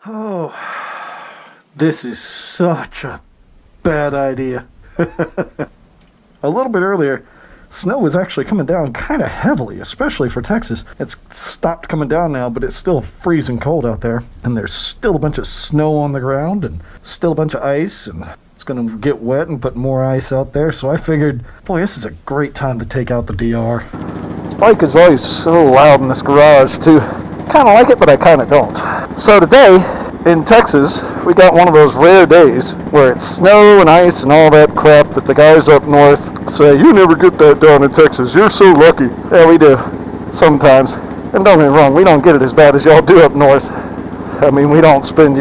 Oh, this is such a bad idea. A little bit earlier, snow was actually coming down kind of heavily, especially for Texas. It's stopped coming down now, but it's still freezing cold out there. And there's still a bunch of snow on the ground and still a bunch of ice, and it's going to get wet and put more ice out there. So I figured, boy, this is a great time to take out the DR. This bike is always so loud in this garage, too. Kind of like it, but I kind of don't. So today, in Texas, we got one of those rare days where it's snow and ice and all that crap that the guys up north say, you never get that down in Texas, you're so lucky. Yeah, we do, sometimes. And don't get me wrong, we don't get it as bad as y'all do up north. I mean, we don't spend,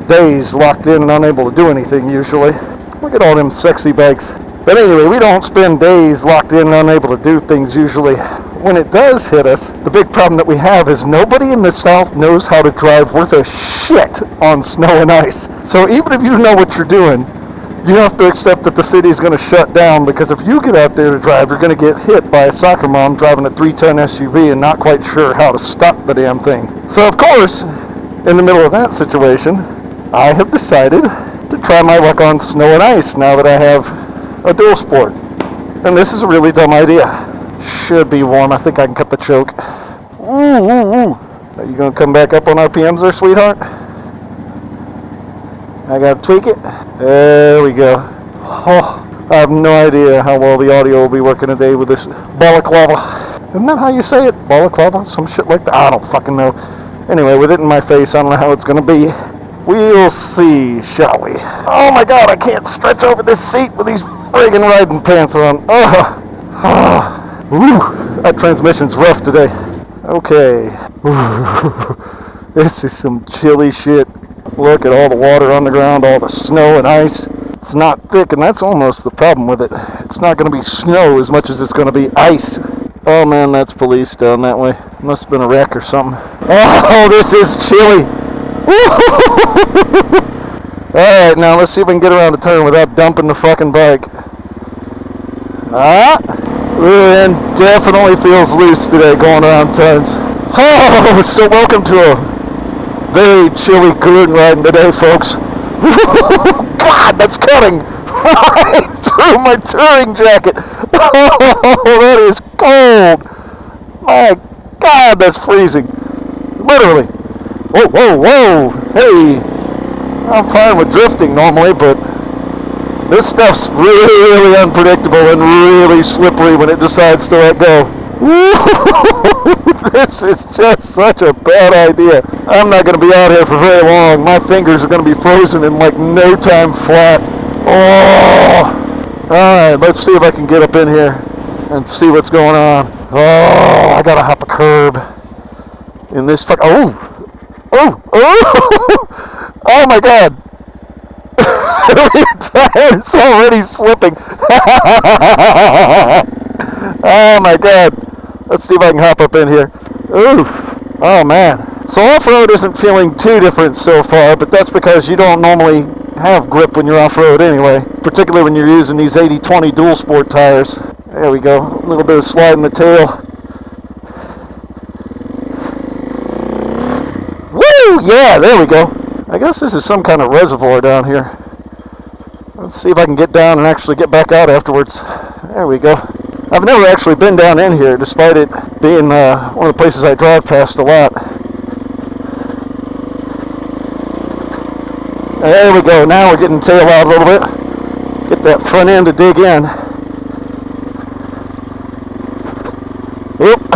days locked in and unable to do anything usually. Look at all them sexy bikes. But anyway, we don't spend days locked in and unable to do things usually. When it does hit us, the big problem that we have is nobody in the South knows how to drive worth a shit on snow and ice. So even if you know what you're doing, you have to accept that the city's going to shut down, because if you get out there to drive, you're going to get hit by a soccer mom driving a 3-ton SUV and not quite sure how to stop the damn thing. So of course, in the middle of that situation, I have decided to try my luck on snow and ice now that I have a dual sport. And this is a really dumb idea. Should be warm. I think I can cut the choke. Ooh, ooh, ooh. Are you going to come back up on RPMs there, sweetheart? I got to tweak it. There we go. Oh, I have no idea how well the audio will be working today with this balaclava. Isn't that how you say it? Balaclava? Some shit like that? I don't fucking know. Anyway, with it in my face, I don't know how it's going to be. We'll see, shall we? Oh my god, I can't stretch over this seat with these friggin' riding pants on. Oh. Ooh, that transmission's rough today. Okay. Ooh, this is some chilly shit. Look at all the water on the ground, all the snow and ice. It's not thick, and that's almost the problem with it. It's not going to be snow as much as it's going to be ice. Oh man, that's police down that way. Must have been a wreck or something. Oh, this is chilly. Alright, now let's see if we can get around the turn without dumping the fucking bike. And definitely feels loose today going around turns. Oh, so welcome to a very chilly cooling riding today, folks. God, that's cutting right through my touring jacket. Oh, that is cold. My God, that's freezing. Literally. Whoa, whoa, whoa. Hey, I'm fine with drifting normally, but this stuff's really unpredictable and really slippery when it decides to let go. This is just such a bad idea. I'm not going to be out here for very long. My fingers are going to be frozen in like no time flat. Oh. Alright, let's see if I can get up in here and see what's going on. Oh, I got to hop a curb in this fuck. Oh, oh my god. It's already slipping. Oh my god. Let's see if I can hop up in here. Ooh. Oh man. So off-road isn't feeling too different so far, but that's because you don't normally have grip when you're off-road anyway, particularly when you're using these 80/20 dual sport tires. There we go. A little bit of slide in the tail. Woo! Yeah, there we go. I guess this is some kind of reservoir down here. Let's see if I can get down and actually get back out afterwards. There we go. I've never actually been down in here, despite it being one of the places I drive past a lot. There we go. Now we're getting tail out a little bit. Get that front end to dig in. Oop.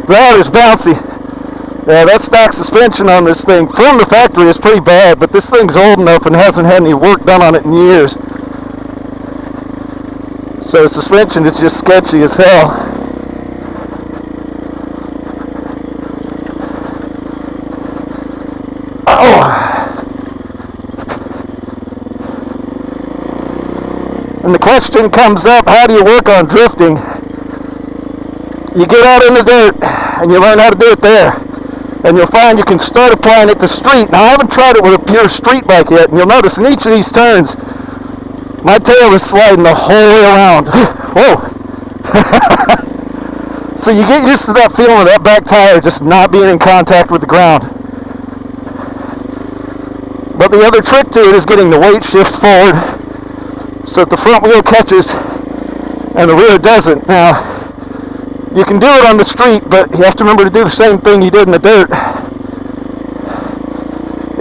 That is bouncy. Yeah, that stock suspension on this thing from the factory is pretty bad, but this thing's old enough and hasn't had any work done on it in years. So the suspension is just sketchy as hell. Oh! And the question comes up, how do you work on drifting? You get out in the dirt and you learn how to do it there. And you'll find you can start applying it to street. Now, I haven't tried it with a pure street bike yet, and you'll notice in each of these turns, my tail is sliding the whole way around. Whoa. So you get used to that feeling of that back tire just not being in contact with the ground. But the other trick to it is getting the weight shift forward so that the front wheel catches and the rear doesn't. Now, you can do it on the street, but you have to remember to do the same thing you did in the dirt.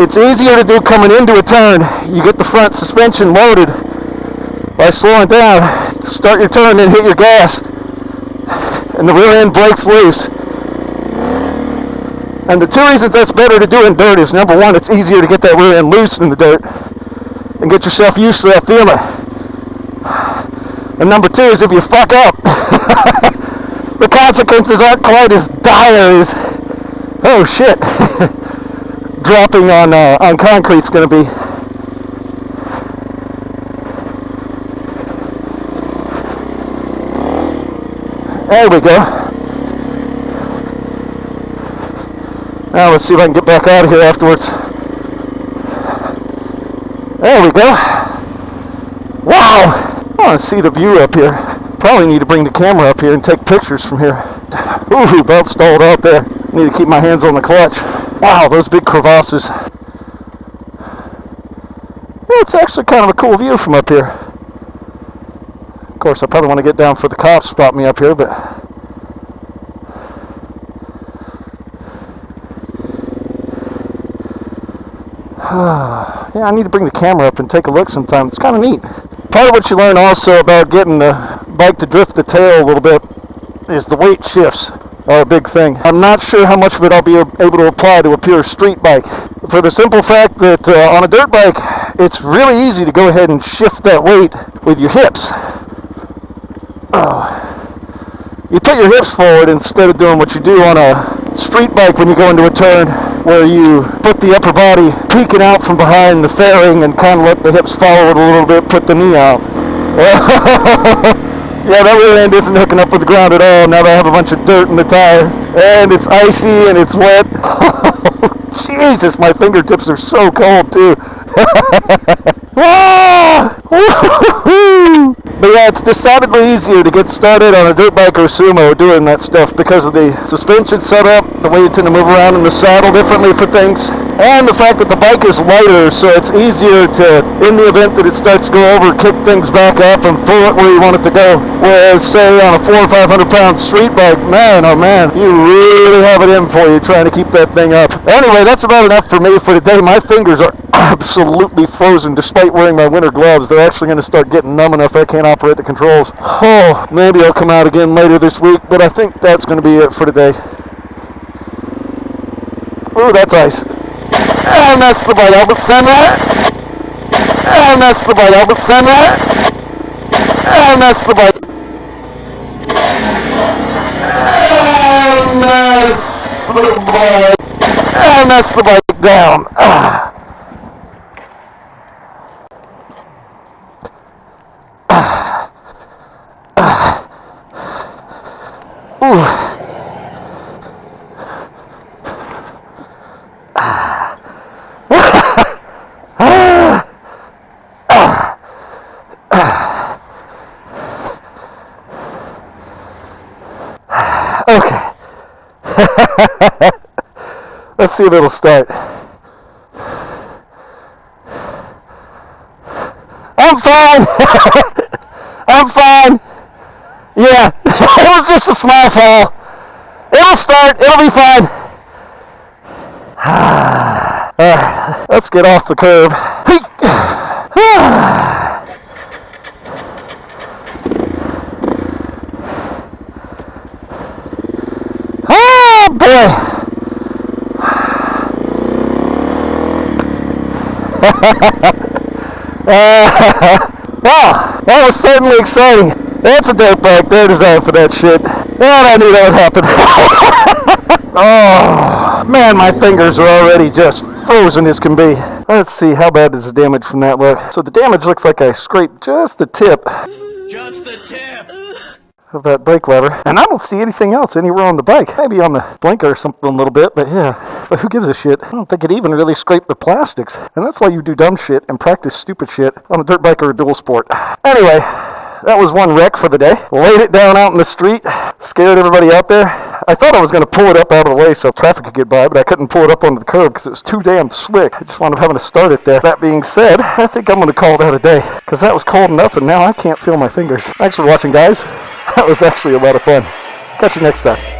It's easier to do coming into a turn. You get the front suspension loaded by slowing down, start your turn, and hit your gas, and the rear end breaks loose. And the two reasons that's better to do in dirt is, number one, it's easier to get that rear end loose in the dirt and get yourself used to that feeling. And number two is if you fuck up, the consequences aren't quite as dire as, oh shit, dropping on concrete's going to be. There we go. Now let's see if I can get back out of here afterwards. There we go. Wow! I want to see the view up here. Probably need to bring the camera up here and take pictures from here. Ooh, about stalled out there. Need to keep my hands on the clutch. Wow, those big crevasses. Yeah, it's actually kind of a cool view from up here. Of course, I probably want to get down for the cops to spot me up here, but... yeah, I need to bring the camera up and take a look sometime. It's kind of neat. Part of what you learn also about getting the bike to drift the tail a little bit is the weight shifts are a big thing. I'm not sure how much of it I'll be able to apply to a pure street bike. For the simple fact that on a dirt bike, it's really easy to go ahead and shift that weight with your hips. You put your hips forward instead of doing what you do on a street bike when you go into a turn, where you put the upper body peeking out from behind the fairing and kind of let the hips follow it a little bit, put the knee out. Yeah, that rear end isn't hooking up with the ground at all now that I have a bunch of dirt in the tire. And it's icy and it's wet. Jesus, my fingertips are so cold too. But yeah, it's decidedly easier to get started on a dirt bike or sumo doing that stuff because of the suspension setup, the way you tend to move around in the saddle differently for things, and the fact that the bike is lighter, so it's easier to, in the event that it starts to go over, kick things back up and pull it where you want it to go. Whereas, say, on a 400 or 500 pound street bike, man, oh man, you really have it in for you trying to keep that thing up. Anyway, that's about enough for me for today. My fingers are absolutely frozen despite wearing my winter gloves. They're actually going to start getting numb enough I can't operate the controls. Oh, maybe I'll come out again later this week, but I think that's going to be it for today. Ooh, that's ice. And that's the bite. Help it stand right. And that's the bite. Help it stand right. And that's the bite. And that's the bite. And that's the bite down. Okay. Let's see if it'll start. I'm fine. I'm fine. Yeah, it was just a small fall. It'll start. It'll be fine. Alright, let's get off the curb. Oh boy. Wow, that was certainly exciting. That's a dirt bike. They're designed for that shit. And I knew that would happen. Oh, man, my fingers are already just frozen as can be. Let's see, how bad does the damage from that look? So the damage looks like I scraped just the tip. Just the tip. Of that brake lever. And I don't see anything else anywhere on the bike. Maybe on the blinker or something a little bit, but yeah. But who gives a shit? I don't think it even really scraped the plastics. And that's why you do dumb shit and practice stupid shit on a dirt bike or a dual sport. Anyway, that was one wreck for the day. Laid it down out in the street, scared everybody out there. I thought I was going to pull it up out of the way so traffic could get by, but I couldn't pull it up onto the curb because it was too damn slick. I just wound up having to start it there. That being said, I think I'm going to call that a day because that was cold enough and now I can't feel my fingers. Thanks for watching, guys. That was actually a lot of fun. Catch you next time.